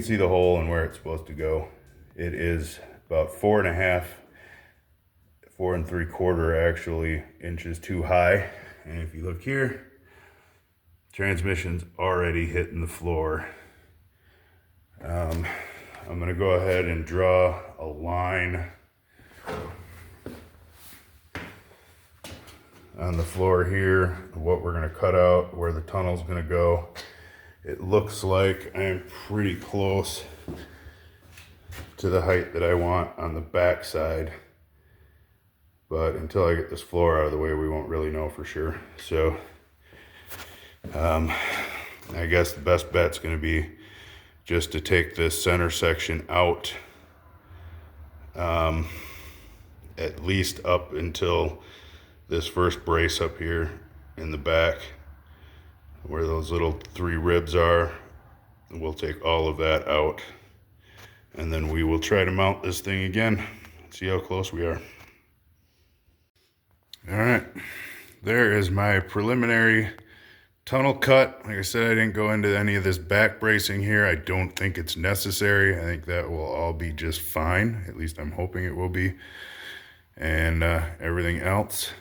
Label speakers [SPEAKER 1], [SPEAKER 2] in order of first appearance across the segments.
[SPEAKER 1] can see the hole and where it's supposed to go. It is about 4.5, 4 3/4 actually inches too high. And if you look here, transmission's already hitting the floor. I'm gonna go ahead and draw a line on the floor here, what we're gonna cut out, where the tunnel's gonna go. It looks like I'm pretty close to the height that I want on the back side, but until I get this floor out of the way, we won't really know for sure. So I guess the best bet's gonna be just to take this center section out, at least up until this first brace up here in the back, where those little 3 ribs are. We'll take all of that out, and then we will try to mount this thing again, see how close we are. All right, there is my preliminary tunnel cut. Like I said, I didn't go into any of this back bracing here. I don't think it's necessary. I think that will all be just fine. At least I'm hoping it will be. And everything else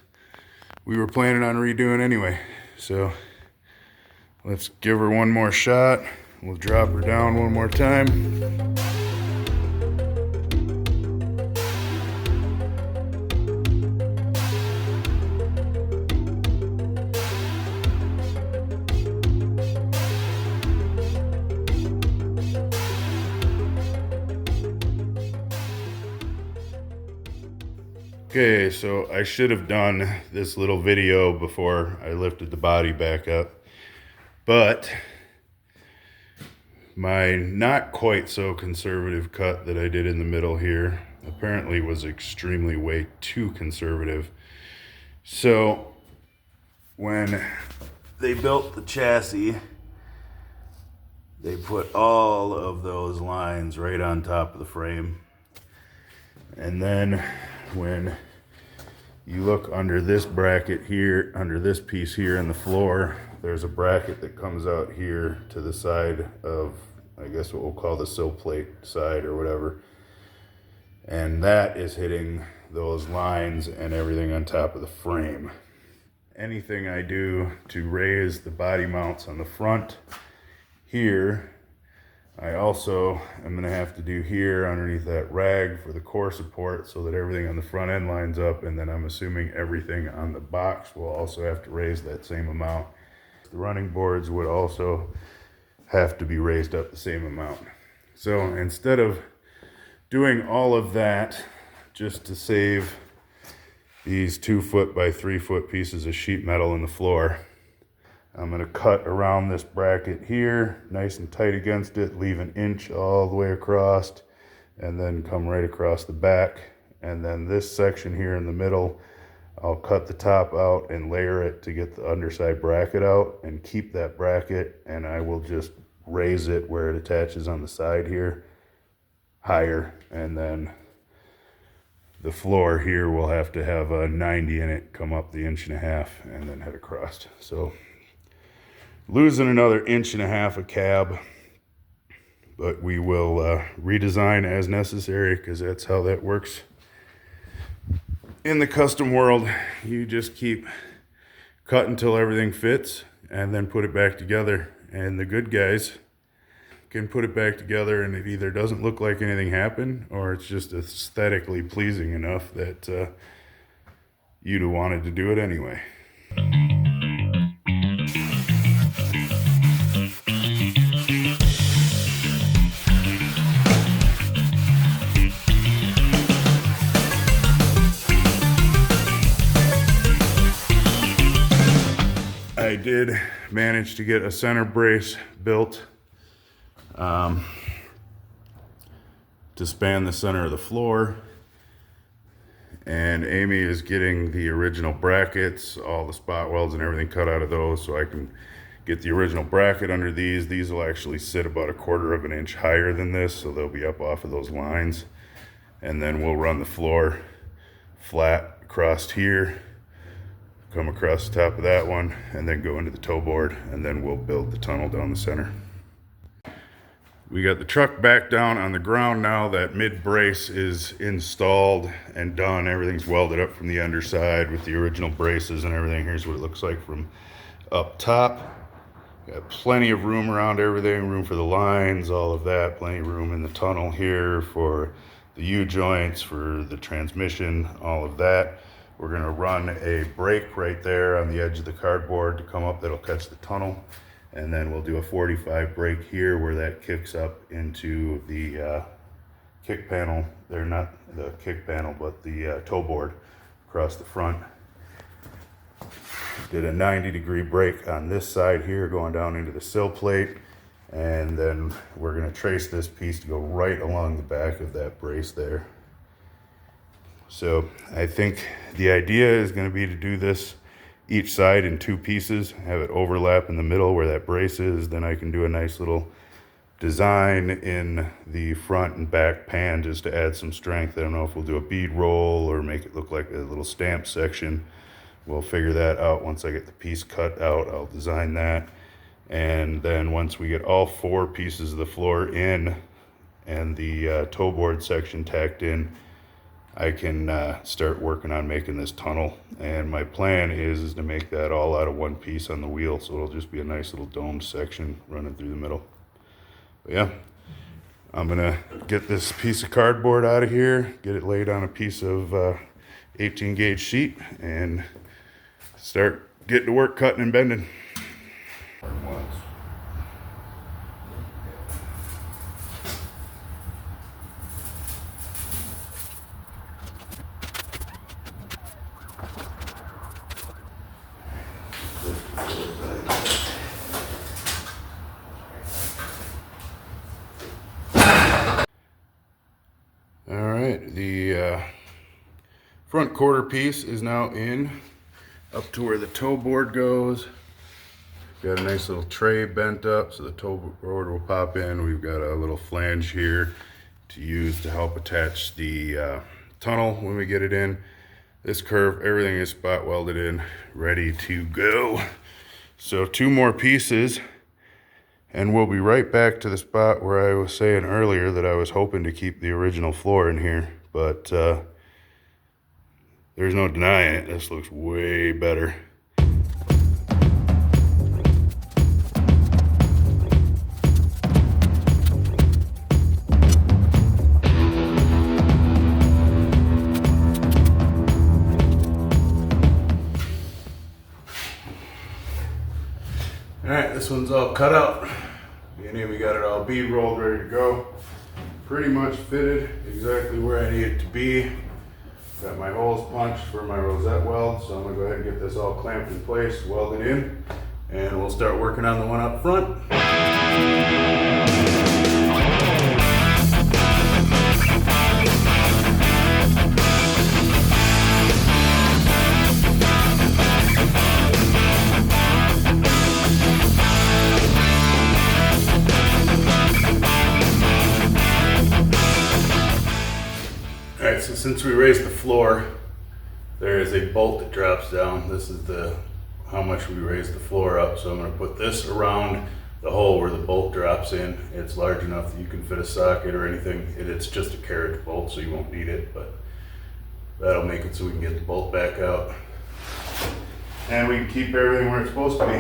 [SPEAKER 1] we were planning on redoing anyway. So let's give her one more shot. We'll drop her down one more time. Okay, so I should have done this little video before I lifted the body back up, but my not quite so conservative cut that I did in the middle here apparently was extremely way too conservative. So when they built the chassis, they put all of those lines right on top of the frame. And then when you look under this bracket here, under this piece here in the floor, there's a bracket that comes out here to the side of, I guess what we'll call the sill plate side or whatever. And that is hitting those lines and everything on top of the frame. Anything I do to raise the body mounts on the front here, I also am gonna have to do here underneath that rag for the core support so that everything on the front end lines up, and then I'm assuming everything on the box will also have to raise that same amount. The running boards would also have to be raised up the same amount. So instead of doing all of that just to save these 2 foot by 3 foot pieces of sheet metal in the floor, I'm gonna cut around this bracket here, nice and tight against it, leave an inch all the way across, and then come right across the back. And then this section here in the middle, I'll cut the top out and layer it to get the underside bracket out and keep that bracket, and I will just raise it where it attaches on the side here higher, and then the floor here will have to have a 90 in it, come up the 1.5 inches, and then head across. So losing another 1.5 inches of cab, but we will redesign as necessary, because that's how that works in the custom world. You just keep cutting until everything fits and then put it back together. And the good guys can put it back together, and it either doesn't look like anything happened, or it's just aesthetically pleasing enough that you'd have wanted to do it anyway. I did manage to get a center brace built to span the center of the floor, and Amy is getting the original brackets, all the spot welds and everything cut out of those, so I can get the original bracket under these. These will actually sit about 1/4 inch higher than this, so they'll be up off of those lines. And then we'll run the floor flat across here, come across the top of that one, and then go into the toe board, and then we'll build the tunnel down the center. We got the truck back down on the ground now. That mid brace is installed and done. Everything's welded up from the underside with the original braces and everything. Here's what it looks like from up top. Got plenty of room around everything, room for the lines, all of that. Plenty of room in the tunnel here for the U-joints, for the transmission, all of that. We're gonna run a brake right there on the edge of the cardboard to come up that'll catch the tunnel. And then we'll do a 45 brake here where that kicks up into the kick panel. They're not the kick panel, but the toe board across the front. Did a 90-degree brake on this side here going down into the sill plate. And then we're gonna trace this piece to go right along the back of that brace there. So I think the idea is gonna be to do this each side in 2 pieces, have it overlap in the middle where that brace is. Then I can do a nice little design in the front and back pan just to add some strength. I don't know if we'll do a bead roll or make it look like a little stamp section. We'll figure that out once I get the piece cut out. I'll design that. And then once we get all 4 pieces of the floor in and the toe board section tacked in, I can start working on making this tunnel. And my plan is to make that all out of one piece on the wheel, so it'll just be a nice little domed section running through the middle. But yeah, I'm gonna get this piece of cardboard out of here, get it laid on a piece of 18 gauge sheet, and start getting to work cutting and bending. All right, the front quarter piece is now in up to where the toe board goes. Got a nice little tray bent up so the toe board will pop in. We've got a little flange here to use to help attach the tunnel when we get it in. This curve, everything is spot welded in, ready to go. So 2 more pieces and we'll be right back to the spot where I was saying earlier that I was hoping to keep the original floor in here, but there's no denying it. This looks way better. All right, this one's all cut out. We got it all bead rolled, ready to go. Pretty much fitted exactly where I need it to be. Got my holes punched for my rosette weld, so I'm gonna go ahead and get this all clamped in place, welded in, and we'll start working on the one up front. Alright, so since we raised the floor, there is a bolt that drops down. This is how much we raised the floor up. So I'm going to put this around the hole where the bolt drops in. It's large enough that you can fit a socket or anything. It's just a carriage bolt, so you won't need it, but that'll make it so we can get the bolt back out. And we can keep everything where it's supposed to be.